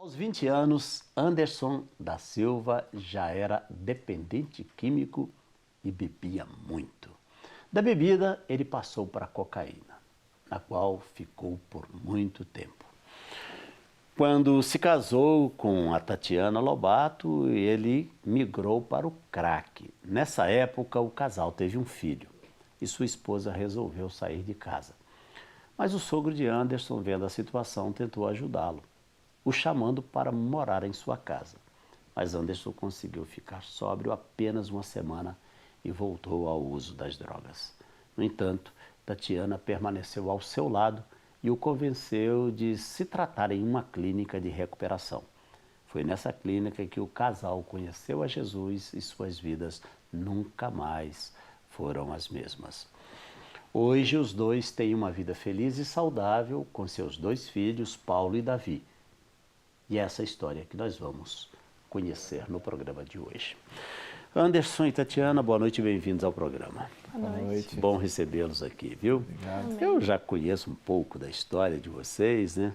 Aos 20 anos, Anderson da Silva já era dependente químico e bebia muito. Da bebida, ele passou para a cocaína, na qual ficou por muito tempo. Quando se casou com a Tatiana Lobato, ele migrou para o crack. Nessa época, o casal teve um filho e sua esposa resolveu sair de casa. Mas o sogro de Anderson, vendo a situação, tentou ajudá-lo, o chamando para morar em sua casa. Mas Anderson conseguiu ficar sóbrio apenas uma semana e voltou ao uso das drogas. No entanto, Tatiana permaneceu ao seu lado e o convenceu de se tratar em uma clínica de recuperação. Foi nessa clínica que o casal conheceu a Jesus e suas vidas nunca mais foram as mesmas. Hoje os dois têm uma vida feliz e saudável com seus 2 filhos, Paulo e Davi. E é essa história que nós vamos conhecer no programa de hoje. Anderson e Tatiana, boa noite e bem-vindos ao programa. Boa noite. Bom recebê-los aqui, viu? Obrigado. Eu já conheço um pouco da história de vocês, né?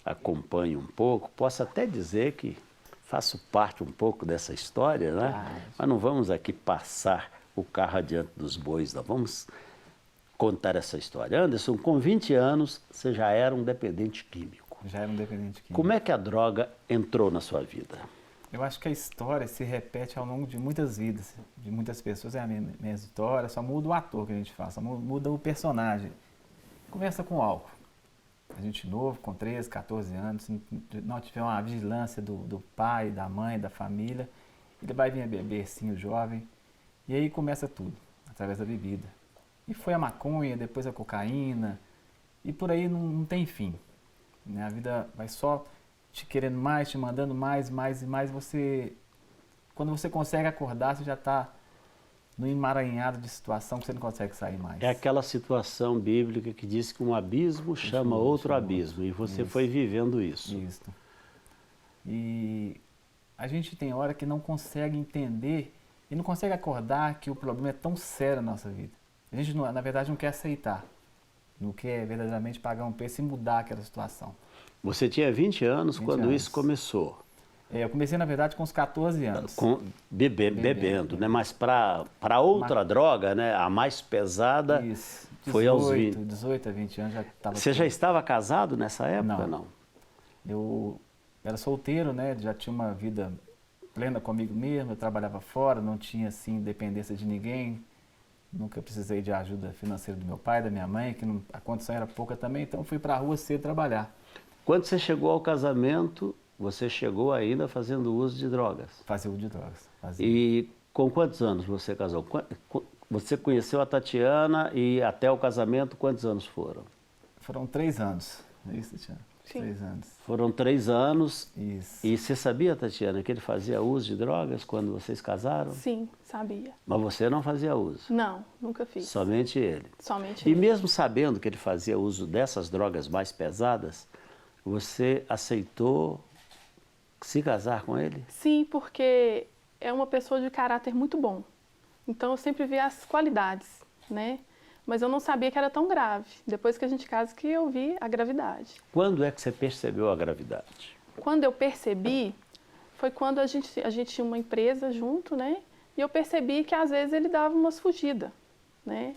Acompanho um pouco, posso até dizer que faço parte um pouco dessa história, né? Mas não vamos aqui passar o carro adiante dos bois, não. Vamos contar essa história. Anderson, com 20 anos, você já era um dependente químico. Já era um dependente químico. Como é que a droga entrou na sua vida? Eu acho que a história se repete ao longo de muitas vidas, de muitas pessoas. É a mesma história, só muda o ator que a gente faz, só muda o personagem. Começa com álcool. A gente novo, com 13, 14 anos, se não tiver uma vigilância do pai, da mãe, da família, ele vai vir a beber, sim, o jovem. E aí começa tudo, através da bebida. E foi a maconha, depois a cocaína, e por aí não tem fim. Né? A vida vai só te querendo mais, te mandando mais, mais e mais. Quando você consegue acordar, você já está no emaranhado de situação que você não consegue sair mais. É aquela situação bíblica que diz que um abismo chama outro abismo, e você foi vivendo isso. Isso. E a gente tem hora que não consegue entender e não consegue acordar que o problema é tão sério na nossa vida. A gente, na verdade, não quer aceitar. Não quer verdadeiramente pagar um preço e mudar aquela situação. Você tinha 20 anos quando isso começou? Eu comecei, na verdade, com uns 14 anos. Bebendo, né? Mas para outra droga, né? A mais pesada, isso. 18, foi aos 20. 18 a 20 anos já estava... Você já estava casado nessa época? Não. Eu era solteiro, né? Já tinha uma vida plena comigo mesmo, eu trabalhava fora, não tinha, assim, dependência de ninguém. Nunca precisei de ajuda financeira do meu pai, da minha mãe, que a condição era pouca também, então fui para a rua cedo trabalhar. Quando você chegou ao casamento, você chegou ainda fazendo uso de drogas? Fazia uso de drogas. Fazia. E com quantos anos você casou? Você conheceu a Tatiana e até o casamento, quantos anos foram? Foram 3 anos. É isso, Tatiana? Sim. 3 anos. Foram 3 anos. Isso. E você sabia, Tatiana, que ele fazia uso de drogas quando vocês casaram? Sim, sabia. Mas você não fazia uso? Não, nunca fiz. Somente ele? Somente E ele. mesmo sabendo que ele fazia uso dessas drogas mais pesadas, você aceitou se casar com ele? Sim, porque é uma pessoa de caráter muito bom. Então eu sempre vi as qualidades, né? Mas eu não sabia que era tão grave. Depois que a gente casa que eu vi a gravidade. Quando é que você percebeu a gravidade? Quando eu percebi, foi quando a gente tinha uma empresa junto, né? E eu percebi que às vezes ele dava umas fugidas, né?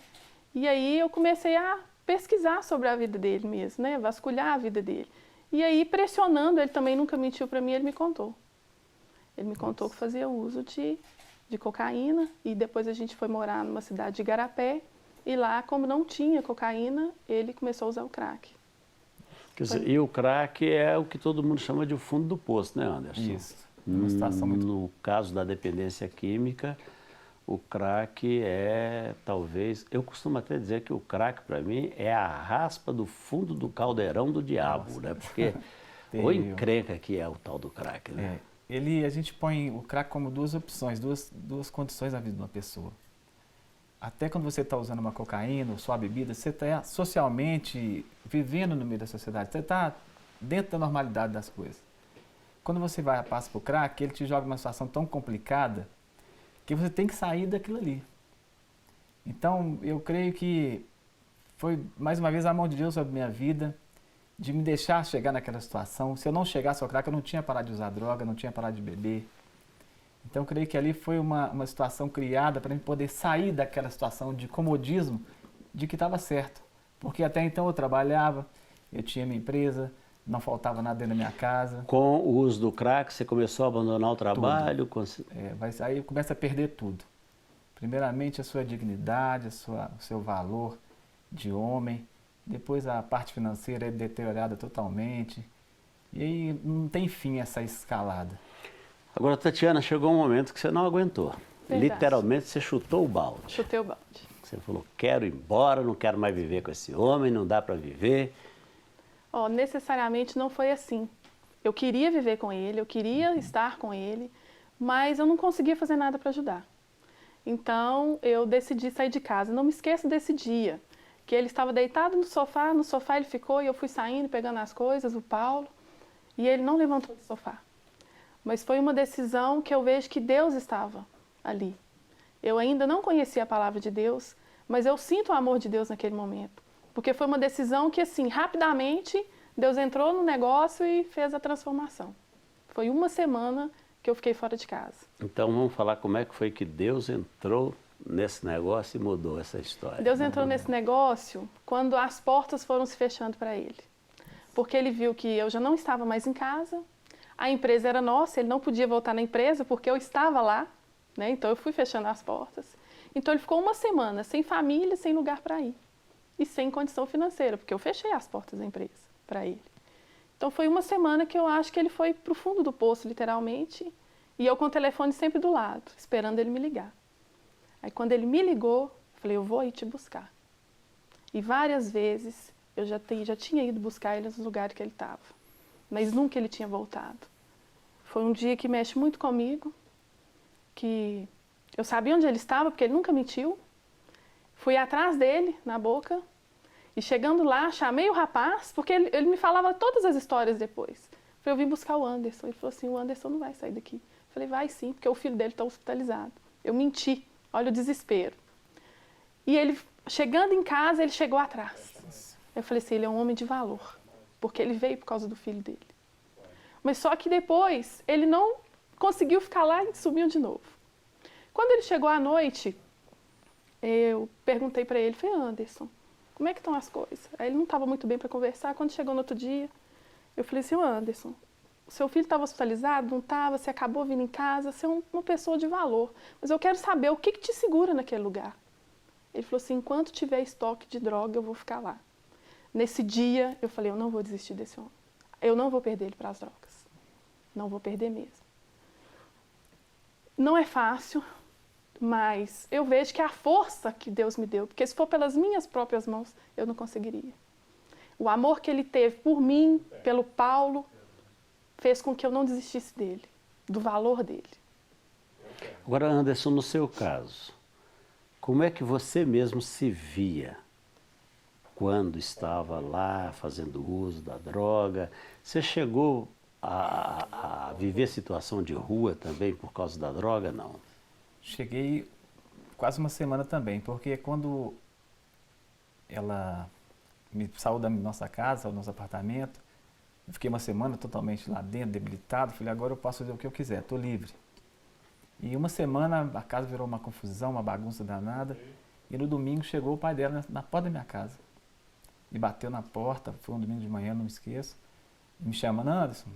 E aí eu comecei a pesquisar sobre a vida dele mesmo, né? Vasculhar a vida dele. E aí, pressionando, ele também nunca mentiu para mim, ele me contou. Ele me contou que fazia uso de cocaína e depois a gente foi morar numa cidade de Igarapé e lá, como não tinha cocaína, ele começou a usar o crack. Quer dizer, e o crack é o que todo mundo chama de o fundo do poço, né, Anderson? Isso. Uma situação muito... No caso da dependência química, o crack é, talvez... Eu costumo até dizer que o crack, para mim, é a raspa do fundo do caldeirão do diabo, Nossa. né? Porque o encrenca que é o tal do crack, né? A gente põe o crack como 2 opções, duas condições na vida de uma pessoa. Até quando você está usando uma cocaína ou sua bebida, você está socialmente vivendo no meio da sociedade, você está dentro da normalidade das coisas. Quando você passa para o crack, ele te joga numa situação tão complicada que você tem que sair daquilo ali. Então, eu creio que foi, mais uma vez, a mão de Deus sobre a minha vida. de me deixar chegar naquela situação. Se eu não chegasse ao crack, eu não tinha parado de usar droga, não tinha parado de beber. Então, eu creio que ali foi uma situação criada para eu poder sair daquela situação de comodismo de que estava certo. Porque até então eu trabalhava, eu tinha minha empresa, não faltava nada dentro da minha casa. Com o uso do crack, você começou a abandonar o trabalho? Aí começa a perder tudo. Primeiramente, a sua dignidade, o seu valor de homem. Depois, a parte financeira é deteriorada totalmente. E aí não tem fim essa escalada. Agora, Tatiana, chegou um momento que você não aguentou. Verdade. Literalmente, você chutou o balde. Chutei o balde. Você falou, quero ir embora, não quero mais viver com esse homem, não dá para viver. Necessariamente não foi assim. Eu queria viver com ele, eu queria estar com ele, mas eu não conseguia fazer nada para ajudar. Então, eu decidi sair de casa. Não me esqueço desse dia, que ele estava deitado no sofá ele ficou e eu fui saindo, pegando as coisas, o Paulo, e ele não levantou do sofá. Mas foi uma decisão que eu vejo que Deus estava ali. Eu ainda não conhecia a palavra de Deus, mas eu sinto o amor de Deus naquele momento. Porque foi uma decisão que, assim, rapidamente, Deus entrou no negócio e fez a transformação. Foi uma semana que eu fiquei fora de casa. Então, vamos falar como é que foi que Deus entrou nesse negócio e mudou essa história. Deus entrou nesse negócio quando as portas foram se fechando para ele. Porque ele viu que eu já não estava mais em casa, a empresa era nossa, ele não podia voltar na empresa porque eu estava lá, né? Então eu fui fechando as portas. Então ele ficou uma semana sem família, sem lugar para ir. E sem condição financeira, porque eu fechei as portas da empresa para ele. Então foi uma semana que eu acho que ele foi para o fundo do poço, literalmente, e eu com o telefone sempre do lado, esperando ele me ligar. Aí quando ele me ligou, eu falei, eu vou ir te buscar. E várias vezes eu já tinha ido buscar ele nos lugares que ele estava, mas nunca ele tinha voltado. Foi um dia que mexe muito comigo, que eu sabia onde ele estava, porque ele nunca mentiu. Fui atrás dele, na Boca, e chegando lá, chamei o rapaz, porque ele me falava todas as histórias depois. Eu vim buscar o Anderson. Ele falou assim, o Anderson não vai sair daqui. Eu falei, vai sim, porque o filho dele está hospitalizado. Eu menti, olha o desespero. E ele, chegando em casa, ele chegou atrás. Eu falei assim, ele é um homem de valor, porque ele veio por causa do filho dele. Mas só que depois, ele não conseguiu ficar lá e sumiu de novo. Quando ele chegou à noite, eu perguntei para ele, falei, Anderson, como é que estão as coisas? Aí ele não estava muito bem para conversar. Quando chegou no outro dia, eu falei assim, Anderson, o seu filho estava hospitalizado? Não estava? Você acabou vindo em casa? Você é uma pessoa de valor. Mas eu quero saber o que te segura naquele lugar. Ele falou assim, enquanto tiver estoque de droga, eu vou ficar lá. Nesse dia, eu falei, eu não vou desistir desse homem. Eu não vou perder ele para as drogas. Não vou perder mesmo. Não é fácil, mas eu vejo que é a força que Deus me deu, porque se for pelas minhas próprias mãos, eu não conseguiria. O amor que ele teve por mim, pelo Paulo, fez com que eu não desistisse dele, do valor dele. Agora, Anderson, no seu caso, como é que você mesmo se via quando estava lá fazendo uso da droga? Você chegou a viver situação de rua também por causa da droga, não? Cheguei quase uma semana também, porque quando ela me saiu da nossa casa, do nosso apartamento, eu fiquei uma semana totalmente lá dentro, debilitado, falei, agora eu posso fazer o que eu quiser, estou livre. E uma semana a casa virou uma confusão, uma bagunça danada, e no domingo chegou o pai dela na porta da minha casa. Me bateu na porta, foi um domingo de manhã, não me esqueço, me chamando, Anderson.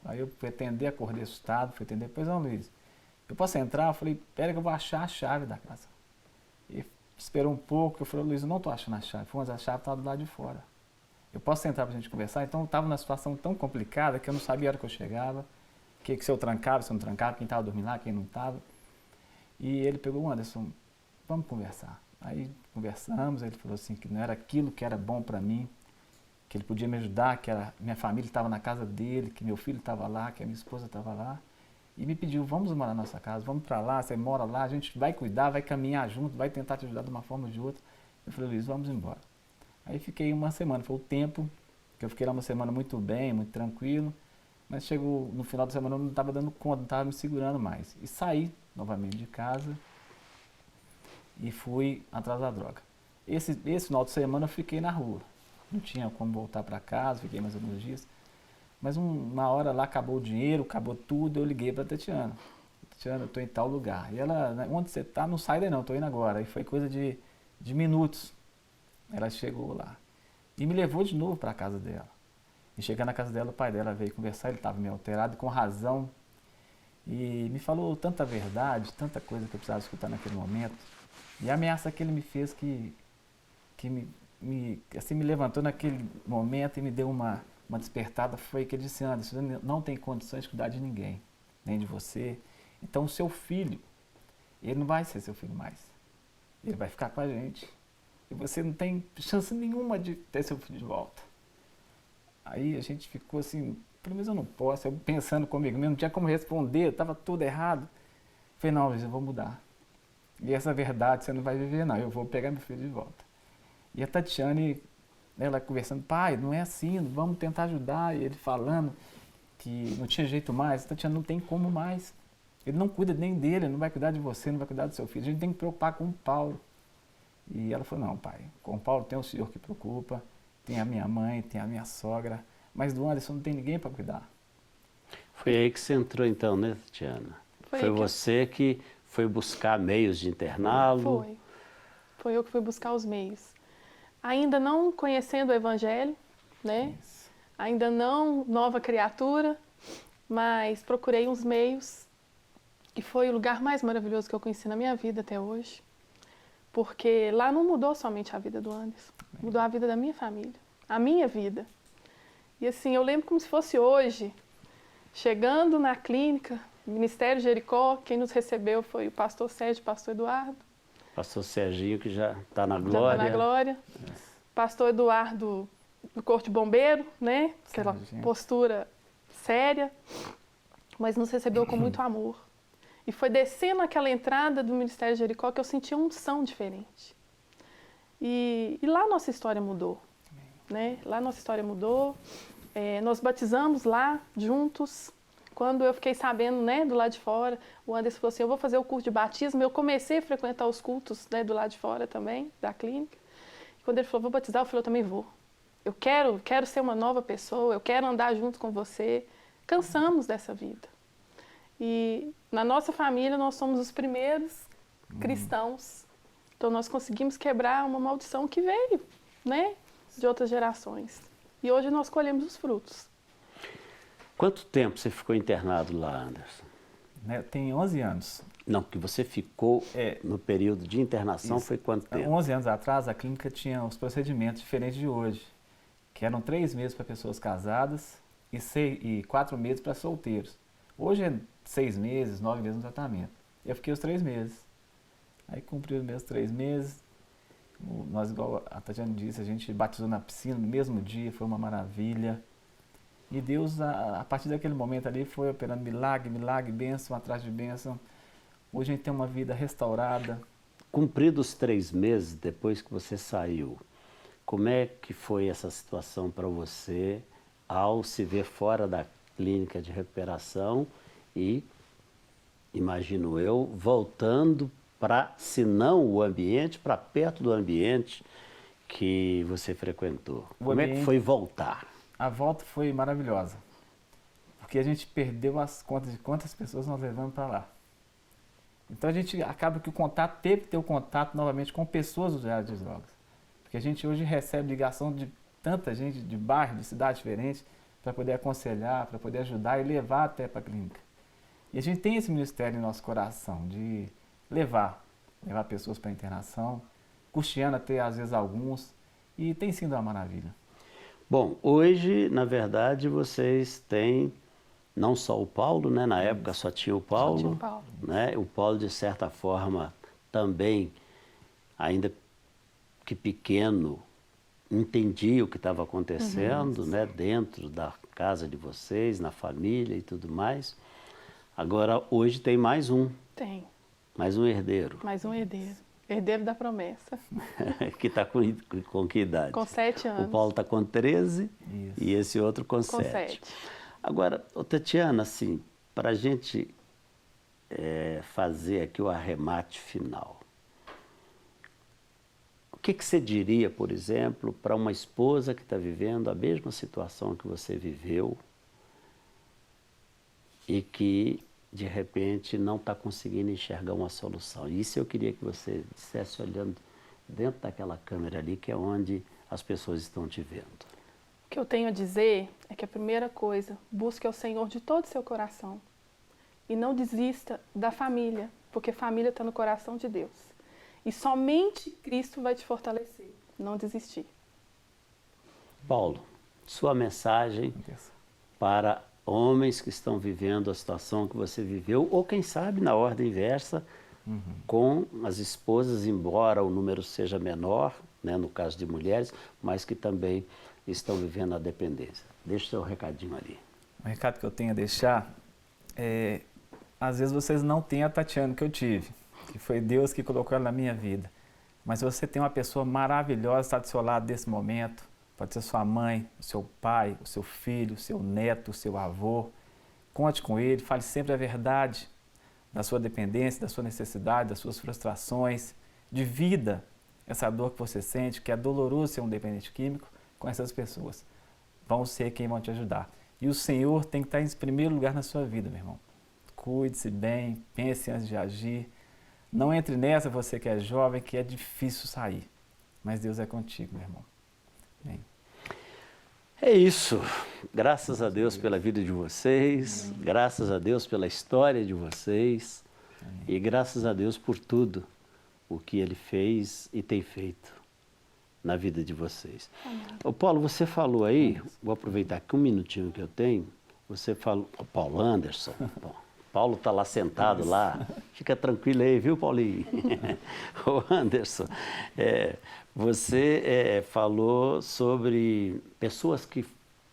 Aí eu fui atender, acordei assustado, fui atender, pois não, Luiz, eu posso entrar? Eu falei, pera que eu vou achar a chave da casa. E esperou um pouco, eu falei, Luiz, eu não estou achando a chave, mas a chave estava do lado de fora. Eu posso entrar para a gente conversar? Então eu estava numa situação tão complicada que eu não sabia a hora que eu chegava, que se eu trancava, se eu não trancava, quem estava dormindo lá, quem não estava. E ele pegou, Anderson, vamos conversar. Aí conversamos, ele falou assim que não era aquilo que era bom para mim, que ele podia me ajudar, que minha família estava na casa dele, que meu filho estava lá, que a minha esposa estava lá. E me pediu, vamos morar na nossa casa, vamos para lá, você mora lá, a gente vai cuidar, vai caminhar junto, vai tentar te ajudar de uma forma ou de outra. Eu falei, Luiz, vamos embora. Aí fiquei uma semana, foi o tempo que eu fiquei lá uma semana muito bem, muito tranquilo, mas chegou no final da semana eu não estava dando conta, não estava me segurando mais. E saí novamente de casa e fui atrás da droga. Esse final de semana eu fiquei na rua. não tinha como voltar para casa, fiquei mais alguns dias. Mas uma hora lá acabou o dinheiro, acabou tudo, eu liguei para a Tatiana. Tatiana, eu estou em tal lugar. E ela, onde você está? Não sai daí não, estou indo agora. E foi coisa de minutos. Ela chegou lá. E me levou de novo para a casa dela. E chegando na casa dela, o pai dela veio conversar, ele estava meio alterado, com razão. E me falou tanta verdade, tanta coisa que eu precisava escutar naquele momento. E a ameaça que ele me fez que me levantou naquele momento e me deu uma despertada foi que ele disse: Anderson, você não tem condições de cuidar de ninguém, nem de você. Então o seu filho, ele não vai ser seu filho mais. Ele vai ficar com a gente. E você não tem chance nenhuma de ter seu filho de volta. Aí a gente ficou assim, pelo menos eu não posso, eu pensando comigo mesmo, não tinha como responder, estava tudo errado. Falei, não, eu vou mudar. E essa verdade você não vai viver não, eu vou pegar meu filho de volta. E a Tatiane, ela conversando, pai, não é assim, vamos tentar ajudar. E ele falando que não tinha jeito mais, Tatiana, não tem como mais. Ele não cuida nem dele, não vai cuidar de você, não vai cuidar do seu filho. A gente tem que preocupar com o Paulo. E ela falou, não, pai, com o Paulo tem o senhor que preocupa, tem a minha mãe, tem a minha sogra, mas do Anderson não tem ninguém para cuidar. Foi aí que você entrou então, né, Tatiana? Foi você que foi buscar meios de interná-lo? Foi eu que fui buscar os meios. Ainda não conhecendo o Evangelho, né? Isso. Ainda não nova criatura, mas procurei uns meios e foi o lugar mais maravilhoso que eu conheci na minha vida até hoje. Porque lá não mudou somente a vida do Anderson, mudou a vida da minha família, a minha vida. E assim, eu lembro como se fosse hoje, chegando na clínica, Ministério Jericó, quem nos recebeu foi o pastor Sérgio e o pastor Eduardo. Pastor Serginho, que já está na glória. Já está na glória. Pastor Eduardo, do Corpo de Bombeiro, né? Aquela postura séria, mas nos recebeu com muito amor. E foi descendo aquela entrada do Ministério Jericó que eu senti uma unção diferente. E lá nossa história mudou. Né? Lá nossa história mudou. Nós batizamos lá, juntos. Quando eu fiquei sabendo, né, do lado de fora, o Anderson falou assim, eu vou fazer o curso de batismo. Eu comecei a frequentar os cultos, né, do lado de fora também, da clínica. E quando ele falou, vou batizar, eu falei, eu também vou. Eu quero ser uma nova pessoa, eu quero andar junto com você. Cansamos dessa vida. E na nossa família nós somos os primeiros cristãos. Então nós conseguimos quebrar uma maldição que veio, né, de outras gerações. E hoje nós colhemos os frutos. Quanto tempo você ficou internado lá, Anderson? Tem 11 anos. Não, que você ficou no período de internação Isso. Foi quanto tempo? 11 anos atrás a clínica tinha os procedimentos diferentes de hoje, que eram 3 meses para pessoas casadas e 4 meses para solteiros. Hoje é 6 meses, 9 meses no tratamento. Eu fiquei os 3 meses. Aí cumpri os meus 3 meses. Nós, igual a Tatiana disse, a gente batizou na piscina no mesmo dia, foi uma maravilha. E Deus, a partir daquele momento ali, foi operando milagre, bênção atrás de bênção. Hoje a gente tem uma vida restaurada. Cumpridos 3 meses depois que você saiu, como é que foi essa situação para você ao se ver fora da clínica de recuperação e, imagino eu, voltando para, se não o ambiente, para perto do ambiente que você frequentou? Como é que foi voltar? A volta foi maravilhosa, porque a gente perdeu as contas de quantas pessoas nós levamos para lá. Então a gente acaba que teve que ter o contato novamente com pessoas usuárias de drogas. Porque a gente hoje recebe ligação de tanta gente de bairro, de cidades diferentes, para poder aconselhar, para poder ajudar e levar até para a clínica. E a gente tem esse ministério em nosso coração, de levar pessoas para a internação, custeando até às vezes alguns, e tem sido uma maravilha. Bom, hoje, na verdade, vocês têm não só o Paulo, né? Na época só tinha o Paulo. Só tinha o Paulo. Né? O Paulo, de certa forma, também, ainda que pequeno, entendia o que estava acontecendo, né? Dentro da casa de vocês, na família e tudo mais. Agora, hoje tem mais um. Tem. Mais um herdeiro. Mais um herdeiro. Herdeiro da promessa. Que está com que idade? Com 7 anos. O Paulo está com 13. Isso. E esse outro com 7. Agora, Tatiana, assim, para a gente fazer aqui o arremate final, o que você diria, por exemplo, para uma esposa que está vivendo a mesma situação que você viveu e que, de repente, não está conseguindo enxergar uma solução? Isso eu queria que você dissesse olhando dentro daquela câmera ali, que é onde as pessoas estão te vendo. O que eu tenho a dizer é que a primeira coisa, busque ao Senhor de todo o seu coração. E não desista da família, porque família está no coração de Deus. E somente Cristo vai te fortalecer, não desistir. Paulo, sua mensagem para homens que estão vivendo a situação que você viveu, ou quem sabe na ordem inversa, com as esposas, embora o número seja menor, né, no caso de mulheres, mas que também estão vivendo a dependência. Deixa o seu recadinho ali. O recado que eu tenho a deixar é, às vezes vocês não têm a Tatiana que eu tive, que foi Deus que colocou ela na minha vida. Mas você tem uma pessoa maravilhosa que está do seu lado nesse momento. Pode ser sua mãe, o seu pai, o seu filho, o seu neto, o seu avô. Conte com ele, fale sempre a verdade da sua dependência, da sua necessidade, das suas frustrações. Divida essa dor que você sente, que é doloroso ser um dependente químico, com essas pessoas. Vão ser quem vão te ajudar. E o Senhor tem que estar em primeiro lugar na sua vida, meu irmão. Cuide-se bem, pense antes de agir. Não entre nessa, você que é jovem, que é difícil sair. Mas Deus é contigo, meu irmão. Amém. É isso. Graças a Deus pela vida de vocês. Graças a Deus pela história de vocês. E graças a Deus por tudo o que Ele fez e tem feito na vida de vocês. Ô Paulo, você falou aí, vou aproveitar aqui um minutinho que eu tenho, você falou, Paulo Anderson, Paulo está lá sentado lá, fica tranquilo aí, viu, Paulinho? Ô Anderson, você falou sobre pessoas que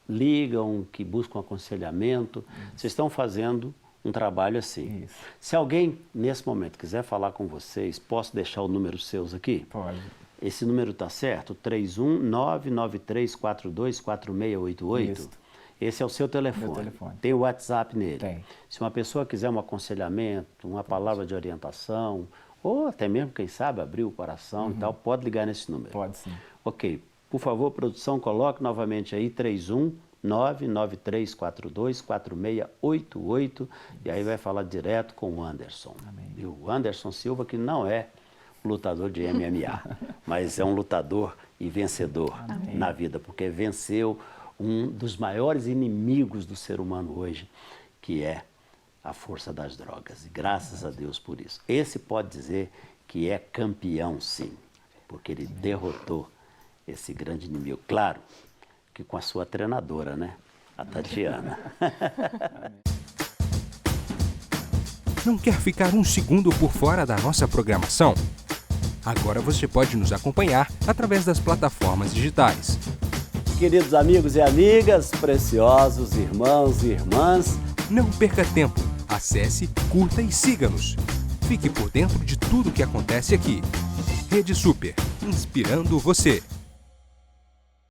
ligam, que buscam aconselhamento, vocês estão fazendo um trabalho assim. Isso. Se alguém, nesse momento, quiser falar com vocês, posso deixar o número seus aqui? Pode. Esse número está certo? 31993424688? Isso. Esse é o seu telefone. Meu telefone. Tem o WhatsApp nele. Tem. Se uma pessoa quiser um aconselhamento, uma palavra de orientação, ou até mesmo, quem sabe, abrir o coração e tal, pode ligar nesse número. Pode sim. Ok. Por favor, produção, coloque novamente aí 31993424688 e aí vai falar direto com o Anderson. Amém. E o Anderson Silva, que não é lutador de MMA, mas é um lutador e vencedor na vida, porque venceu um dos maiores inimigos do ser humano hoje, que é a força das drogas. E graças a Deus por isso. Esse pode dizer que é campeão, sim, porque ele derrotou esse grande inimigo. Claro que com a sua treinadora, né? A Tatiana. Não quer ficar um segundo por fora da nossa programação? Agora você pode nos acompanhar através das plataformas digitais. Queridos amigos e amigas, preciosos irmãos e irmãs, não perca tempo. Acesse, curta e siga-nos. Fique por dentro de tudo o que acontece aqui. Rede Super, inspirando você.